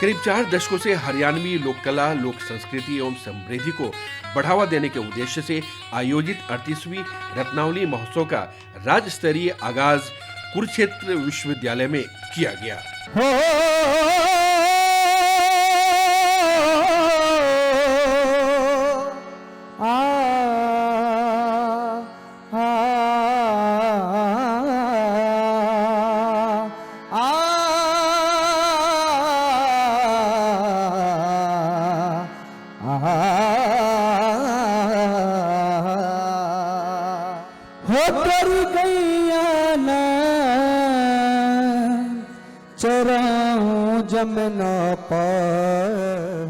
करीब 4 दशकों से हरियाणवी लोक कला, लोक संस्कृति एवं समृद्धि को बढ़ावा देने के उद्देश्य से आयोजित 38वीं रत्नावली महोत्सव का राज्य स्तरीय आगाज कुरुक्षेत्र विश्वविद्यालय में किया गया। चराऊं जमुना पार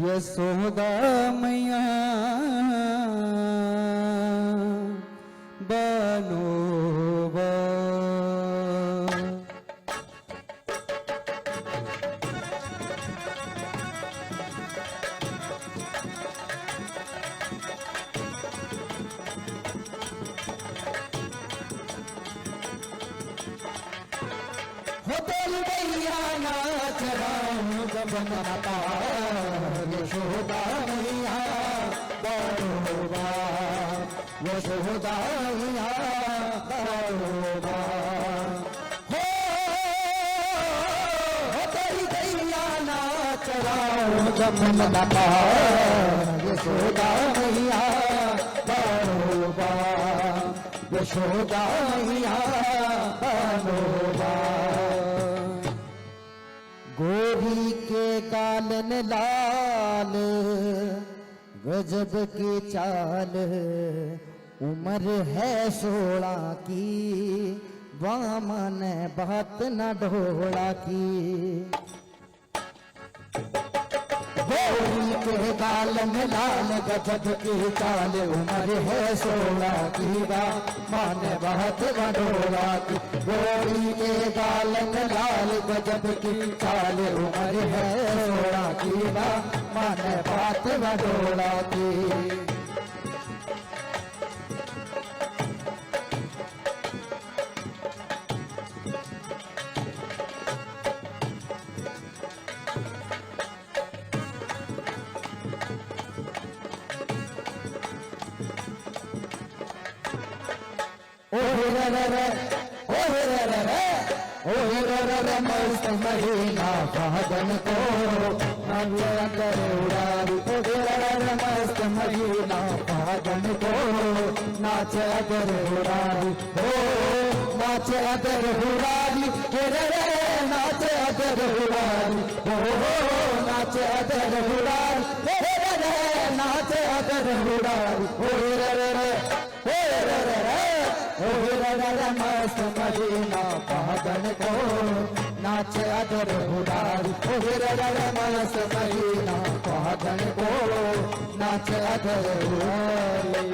यशोदा मैया बनोबा। जमुना पार यशोदा मैया बनोबा, यशोदा मैया बनोबा। हो तेरी दैया नाच राम जमुना पार यशोदा मैया बनोबा, यशोदा मैया बनोबा। गोरी के कालन लाल गजब की चाल, उम्र है 16 की वामन बात न ढोला की। गोरी के कालन लाल गजब की चाल, उम्र है 16 की वामन बात न ढोला की। गोरी के कालन लाल गजब की चाल, उम्र है 16 की वामन बात न ढोला की। मस्त महीना फागन को नाच कर उड़ारी, मस्त महीना फागन को नाच कर उड़ारी। हो नाच कर उड़ारी, नाच कर उड़ारी। हो नाच कर उड़ारी, नाच कर उड़ारी। मस्त महीना फागन को नाच अदर उड़ारी। मस्त महीना फागन को नाच अदर उड़ारी।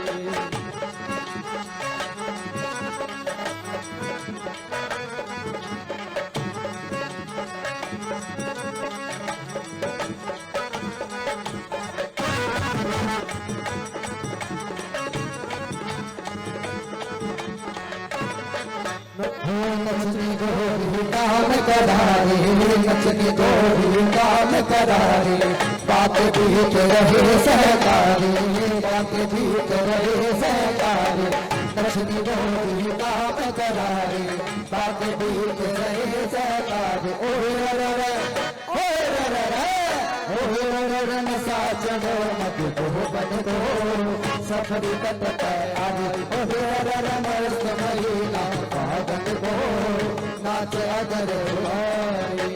नचनी गोरी काम करारे, नचनी गोरी काम करारे। बात बीत रहे सहकारी, बात बीत रहे सहकारी। नचनी गोरी काम करारे, बात बीत रहे सहकारी। साजनो मत को बन दो सफरी कट तैयारी। मस्त महीना फागन को नाच अदर उड़ारी।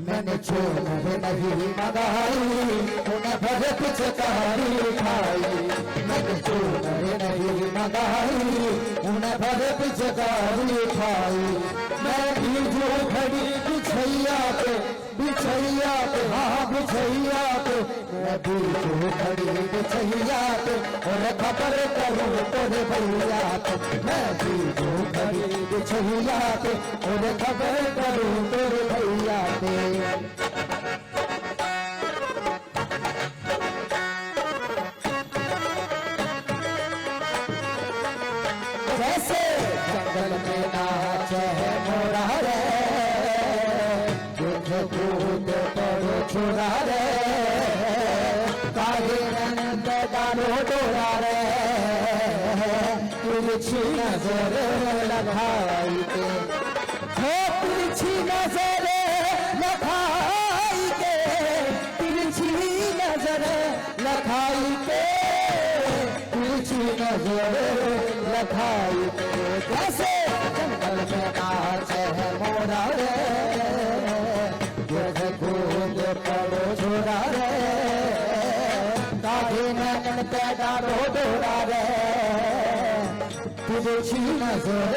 मैंने चूनर नहीं मंगाई, उन्हें भर पिचकारी खाई। मैंने चूनर नहीं मंगाई, उन्हें भर पिचकारी खाई। मैं भी जो खड़ी बिछैया पे बिछा बिछैया पे, हाँ बिछैया पे, मैं बीजू खड़ी बिछैया पे, और खबर करूँ तोरे भैया पे, मैं बीजू खड़ी बिछैया पे, और खबर करूँ तोरे भैया पे। जैसे जंगल में नाच है मोरा रे, दूध दूध तोड़ो छोड़ा रे, काहे रंग डालो डोरा रे, तिरछी नजर लगाई के, हो तिरछी नजर लगाई के, तिरछी नजर लगाई के, तिरछी नजर लगाई के। जैसे जंगल में नाच है मोरा रे, दूध दूध पड़ो छोड़ा रे, काहे नैनन पे डालो डोरा रे, तिरछी नजर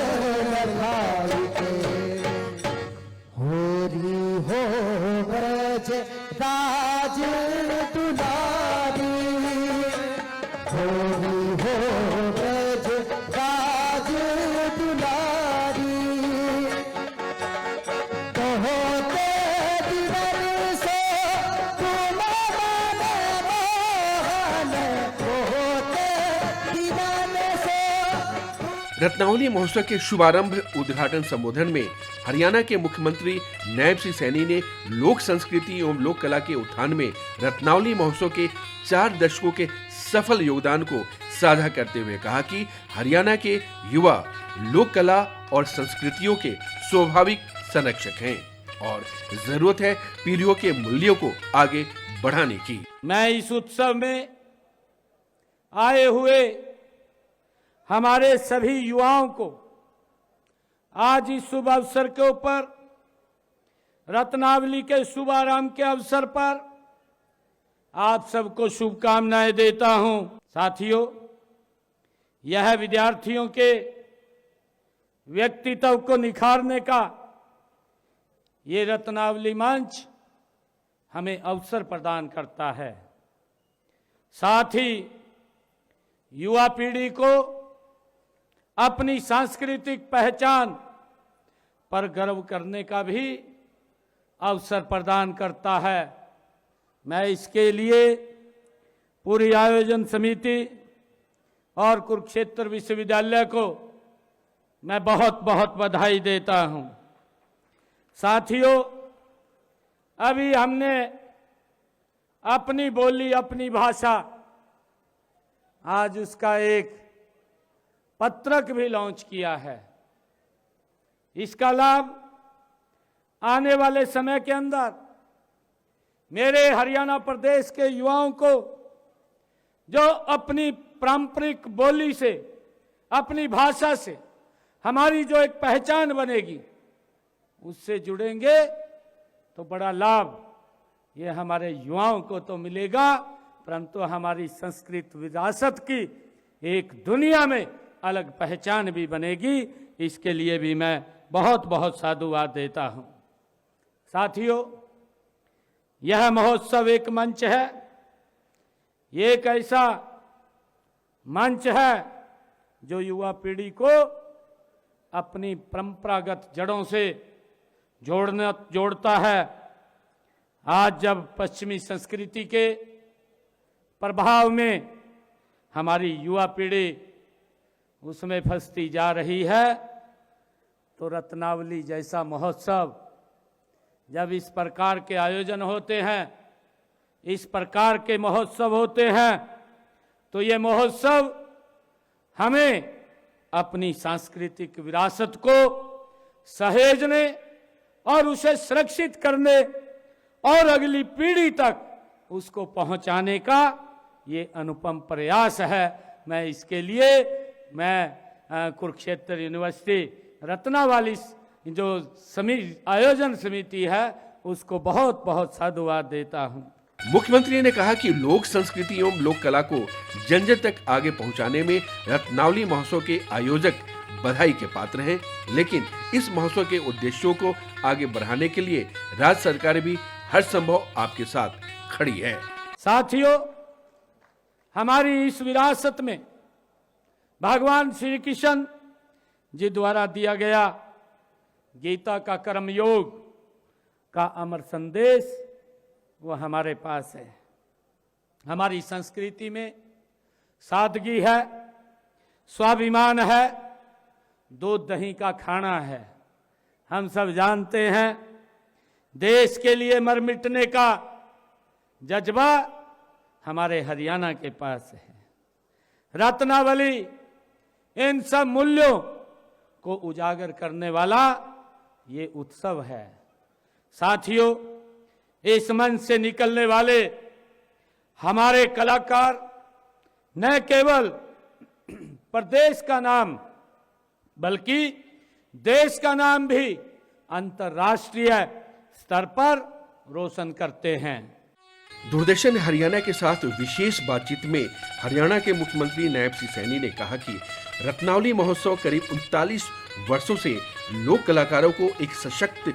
लगाई के। होरी हो ब्रज राज दुलारी, होरी हो ब्रज राज दुलारी, तो होते दिवर से तुम माने मोहन, तो होते दीवान से। रत्नावली महोत्सव के शुभारंभ उद्घाटन संबोधन में हरियाणा के मुख्यमंत्री नायब सिंह सैनी ने लोक संस्कृति एवं लोक कला के उत्थान में रत्नावली महोत्सव के 4 दशकों के सफल योगदान को साझा करते हुए कहा कि हरियाणा के युवा लोक कला और संस्कृतियों के स्वाभाविक संरक्षक हैं और जरूरत है पीढ़ियों के मूल्यों को आगे बढ़ाने की। मैं इस उत्सव में आए हुए हमारे सभी युवाओं को आज इस शुभ अवसर के ऊपर, रत्नावली के शुभारंभ के अवसर पर आप सबको शुभकामनाएं देता हूं। साथियों, यह विद्यार्थियों के व्यक्तित्व को निखारने का ये रत्नावली मंच हमें अवसर प्रदान करता है। साथ ही युवा पीढ़ी को अपनी सांस्कृतिक पहचान पर गर्व करने का भी अवसर प्रदान करता है। मैं इसके लिए पूरी आयोजन समिति और कुरुक्षेत्र विश्वविद्यालय को मैं बहुत बहुत बधाई देता हूं। साथियों, अभी हमने अपनी बोली, अपनी भाषा, आज उसका एक पत्रक भी लॉन्च किया है। इसका लाभ आने वाले समय के अंदर मेरे हरियाणा प्रदेश के युवाओं को, जो अपनी पारंपरिक बोली से, अपनी भाषा से हमारी जो एक पहचान बनेगी, उससे जुड़ेंगे तो बड़ा लाभ ये हमारे युवाओं को तो मिलेगा, परंतु हमारी संस्कृत विरासत की एक दुनिया में अलग पहचान भी बनेगी। इसके लिए भी मैं बहुत बहुत साधुवाद देता हूं। साथियों, यह महोत्सव एक मंच है, ये एक ऐसा मंच है जो युवा पीढ़ी को अपनी परंपरागत जड़ों से जोड़ता है। आज जब पश्चिमी संस्कृति के प्रभाव में हमारी युवा पीढ़ी उसमें फंसती जा रही है, तो रत्नावली जैसा महोत्सव जब इस प्रकार के आयोजन होते हैं, इस प्रकार के महोत्सव होते हैं, तो ये महोत्सव हमें अपनी सांस्कृतिक विरासत को सहेजने और उसे सुरक्षित करने और अगली पीढ़ी तक उसको पहुंचाने का ये अनुपम प्रयास है। मैं इसके लिए कुरुक्षेत्र यूनिवर्सिटी रत्नावली जो आयोजन समिति है उसको बहुत बहुत साधुवाद देता हूं। मुख्यमंत्री ने कहा कि लोक संस्कृति एवं लोक कला को जन जन तक आगे पहुंचाने में रत्नावली महोत्सव के आयोजक बधाई के पात्र हैं, लेकिन इस महोत्सव के उद्देश्यों को आगे बढ़ाने के लिए राज्य सरकार भी हर संभव आपके साथ खड़ी है। साथियों, हमारी इस विरासत में भगवान श्री कृष्ण जी द्वारा दिया गया गीता का कर्मयोग का अमर संदेश वो हमारे पास है। हमारी संस्कृति में सादगी है, स्वाभिमान है, दूध दही का खाना है। हम सब जानते हैं देश के लिए मर मिटने का जज्बा हमारे हरियाणा के पास है। रत्नावली इन सब मूल्यों को उजागर करने वाला ये उत्सव है। साथियों, इस मंच से निकलने वाले हमारे कलाकार न केवल प्रदेश का नाम बल्कि देश का नाम भी अंतर्राष्ट्रीय स्तर पर रोशन करते हैं। दूरदर्शन हरियाणा के साथ विशेष बातचीत में हरियाणा के मुख्यमंत्री नायब सिंह सैनी ने कहा कि रत्नावली महोत्सव करीब 39 वर्षों से लोक कलाकारों को एक सशक्त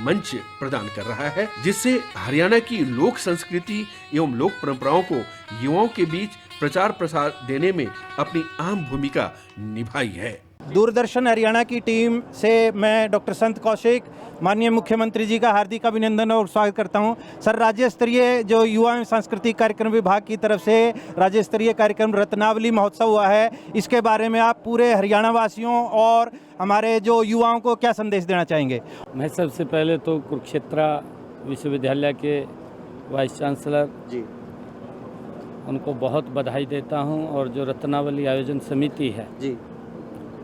मंच प्रदान कर रहा है, जिससे हरियाणा की लोक संस्कृति एवं लोक परंपराओं को युवाओं के बीच प्रचार प्रसार देने में अपनी अहम भूमिका निभाई है। दूरदर्शन हरियाणा की टीम से मैं डॉक्टर संत कौशिक माननीय मुख्यमंत्री जी का हार्दिक अभिनंदन और स्वागत करता हूं। सर, राज्य स्तरीय जो युवा एवं सांस्कृतिक कार्यक्रम विभाग की तरफ से राज्य स्तरीय कार्यक्रम रत्नावली महोत्सव हुआ है, इसके बारे में आप पूरे हरियाणा वासियों और हमारे जो युवाओं को क्या संदेश देना चाहेंगे? मैं सबसे पहले तो कुरुक्षेत्र विश्वविद्यालय के वाइस चांसलर जी उनको बहुत बधाई देता हूं, और जो रत्नावली आयोजन समिति है जी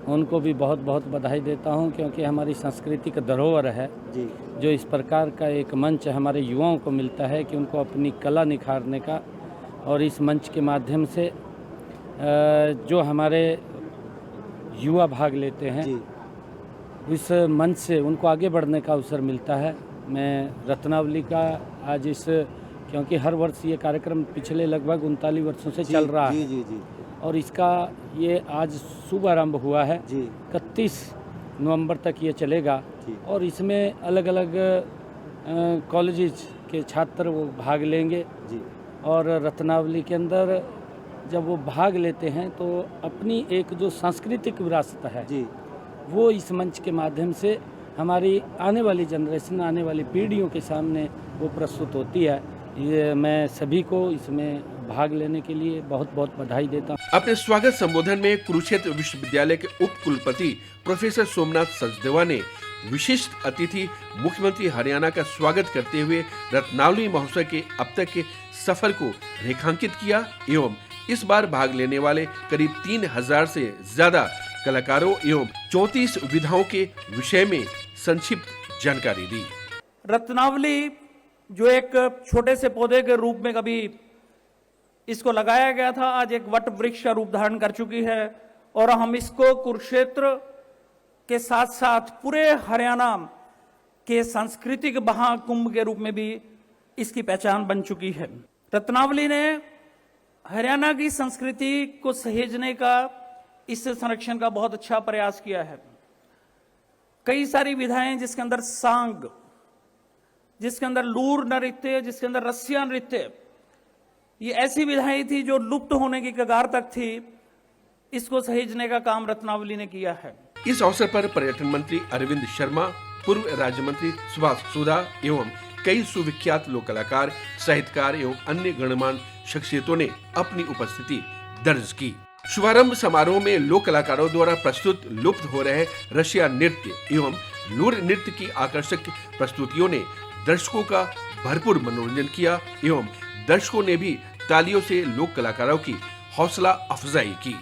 उनको भी बहुत बहुत बधाई देता हूं, क्योंकि हमारी सांस्कृतिक धरोहर है जी। जो इस प्रकार का एक मंच हमारे युवाओं को मिलता है कि उनको अपनी कला निखारने का, और इस मंच के माध्यम से जो हमारे युवा भाग लेते हैं जी, इस मंच से उनको आगे बढ़ने का अवसर मिलता है। मैं रत्नावली का आज इस, क्योंकि हर वर्ष ये कार्यक्रम पिछले लगभग 39 वर्षों से चल रहा है जी, और इसका ये आज शुभारंभ हुआ है जी। 31 नवंबर तक ये चलेगा, और इसमें अलग अलग कॉलेजेस के छात्र वो भाग लेंगे जी। और रत्नावली के अंदर जब वो भाग लेते हैं तो अपनी एक जो सांस्कृतिक विरासत है जी, वो इस मंच के माध्यम से हमारी आने वाली जनरेशन, आने वाली पीढ़ियों के सामने वो प्रस्तुत होती है। ये मैं सभी को इसमें भाग लेने के लिए बहुत बहुत बधाई देता हूँ। अपने स्वागत संबोधन में कुरुक्षेत्र विश्वविद्यालय के उप कुलपति प्रोफेसर सोमनाथ सचदेवा ने विशिष्ट अतिथि मुख्यमंत्री हरियाणा का स्वागत करते हुए रत्नावली महोत्सव के अब तक के सफर को रेखांकित किया एवं इस बार भाग लेने वाले करीब 3000 से ज्यादा कलाकारों एवं 34 विधाओं के विषय में संक्षिप्त जानकारी दी। रत्नावली जो एक छोटे से पौधे के रूप में कभी इसको लगाया गया था, आज एक वट वृक्ष का रूप धारण कर चुकी है, और हम इसको कुरुक्षेत्र के साथ साथ पूरे हरियाणा के सांस्कृतिक महाकुंभ के रूप में भी इसकी पहचान बन चुकी है। रत्नावली ने हरियाणा की संस्कृति को सहेजने का, इस संरक्षण का बहुत अच्छा प्रयास किया है। कई सारी विधाएं जिसके अंदर सांग, जिसके अंदर लूर नृत्य, जिसके अंदर रसिया नृत्य, ये ऐसी विधाएं थी जो लुप्त होने की कगार तक थी। इसको सहेजने का काम रत्नावली ने किया है। इस अवसर पर पर्यटन मंत्री अरविंद शर्मा, पूर्व राज्य मंत्री सुभाष सुधा एवं कई सुविख्यात लोक कलाकार, साहित्यकार एवं अन्य गणमान्य शख्सियतों ने अपनी उपस्थिति दर्ज की। शुभारंभ समारोह में लोक कलाकारों द्वारा प्रस्तुत लुप्त हो रहे रसिया नृत्य एवं लूर नृत्य की आकर्षक प्रस्तुतियों ने दर्शकों का भरपूर मनोरंजन किया एवं दर्शकों ने भी तालियों से लोक कलाकारों की हौसला अफजाई की।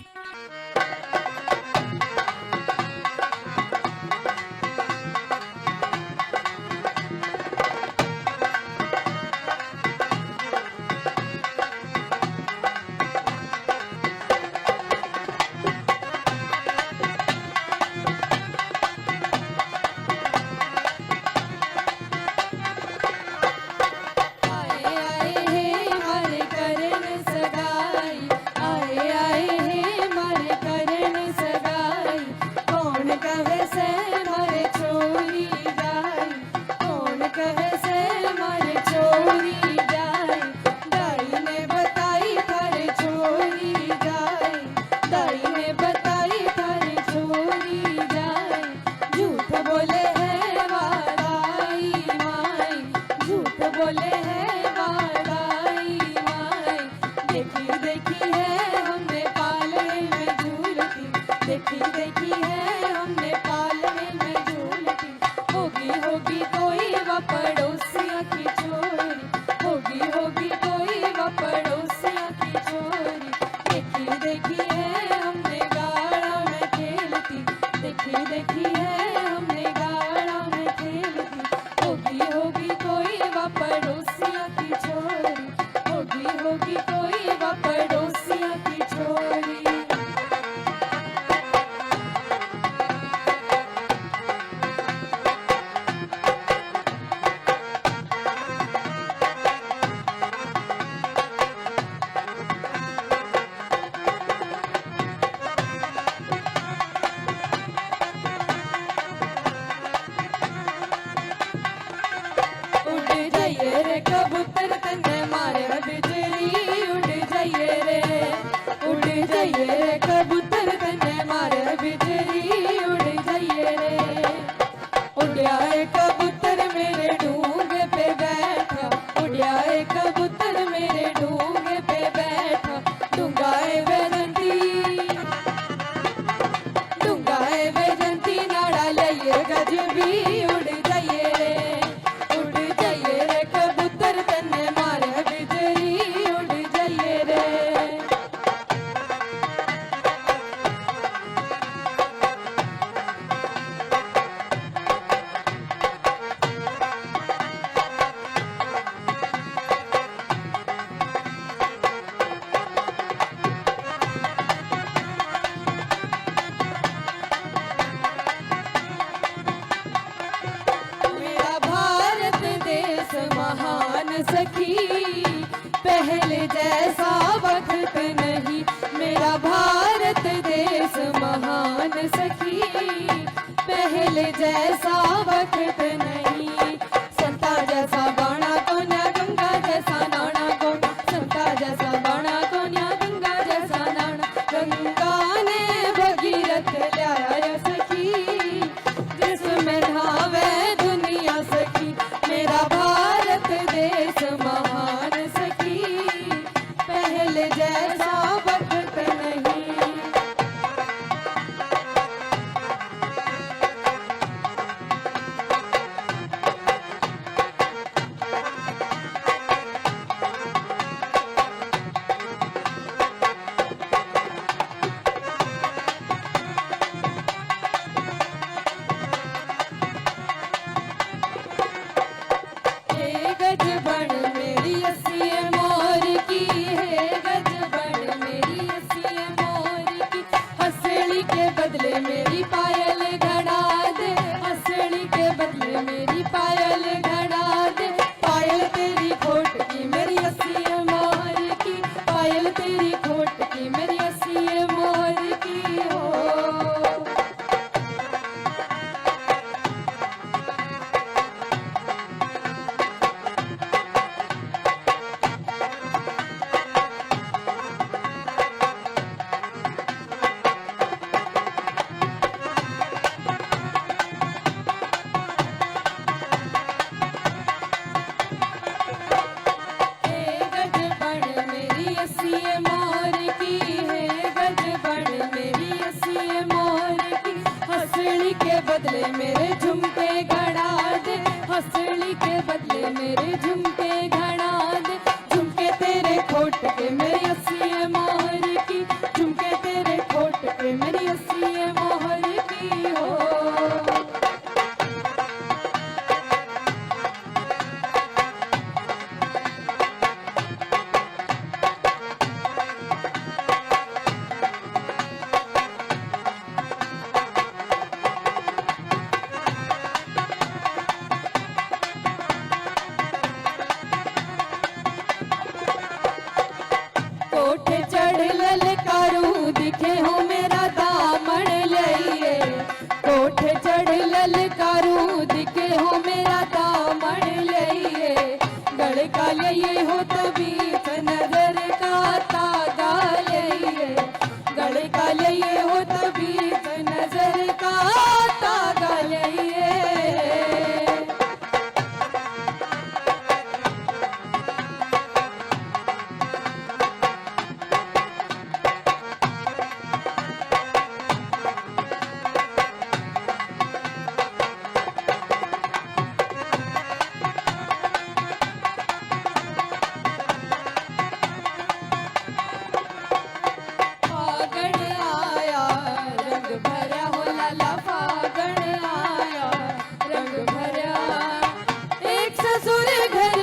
आए आए हे हर करन सगाई, आए आए हे जाइए रे कबूतर तने मारे बिजली उड़ जाइए रे उड़िया है कबूतर मेरे डूंगे पे बैठा उड़िया है कबूतर मेरे डूंगे पे बैठा डूंगाए बेजंती नाड़ा लइए गजबी उड़ जाइए रे कबूतर तने मारे बिजली उड़ जाइए रे मेरा भारत देश महान सखी पहले जैसा वक्त नहीं मेरा भारत देश महान सखी पहले जैसा वक्त नहीं संता जैसा बाणा कोन्या गंगा जैसा नाना को संता जैसा बाणा कोन्या गंगा जैसा नाना गंगा ने भगीरथ लाया सखी जिसमें नहावे दुनिया सखी मेरा भारत देश महान सखी पहले जैसा वक्त नहीं हे गजबन मेरी अस्सी मोर की है गजबन मेरी अस्सी मोर की हंसली के बदले मेरी पायल घड़ा दे हंसली के बदले मेरी पायल घड़ा दे पायल तेरी खोट की मेरी अस्सी मोर की पायल तेरी खोट की मेरी अस्सी मोर की हो हे गजबन मेरी अस्सी मोर की है गजबन मेरी अस्सी मोर की हंसली के बदले मेरे झुमके घड़ा दे हंसली के बदले मेरे झुमके घड़ा दे झुमके तेरे खोट के मेरी अस्सी मोर की झुमके तेरे खोट के मेरी अस्सी मोर की हो कोठे चढ़ ललकारू दिखे हो मेरा दामन लइए कोठे चढ़ ललकारू दिखे हो मेरा दामन लइए गड़ का लइए हो तभी नजर का तागा लइए गड़ का लइए हो तभी नजर का तागा लइए फागण आया रंग भरा हो लाला फागण आया रंग भरा एक ससुर घर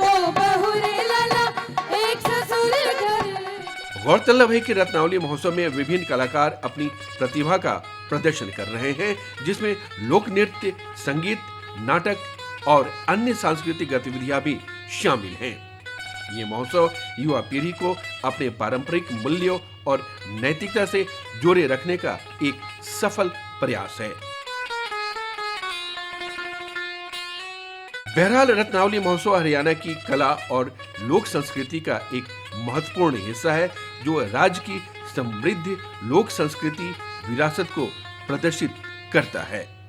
दो बहुरे लाला एक ससुर घर गौरतलब है कि रत्नावली महोत्सव में विभिन्न कलाकार अपनी प्रतिभा का प्रदर्शन कर रहे हैं, जिसमें लोक नृत्य, संगीत, नाटक और अन्य सांस्कृतिक गतिविधियां भी शामिल हैं। ये महोत्सव युवा पीढ़ी को अपने पारंपरिक मूल्यों और नैतिकता से जोड़े रखने का एक सफल प्रयास है। बहरहाल रत्नावली महोत्सव हरियाणा की कला और लोक संस्कृति का एक महत्वपूर्ण हिस्सा है जो राज्य की समृद्ध लोक संस्कृति विरासत को प्रदर्शित करता है।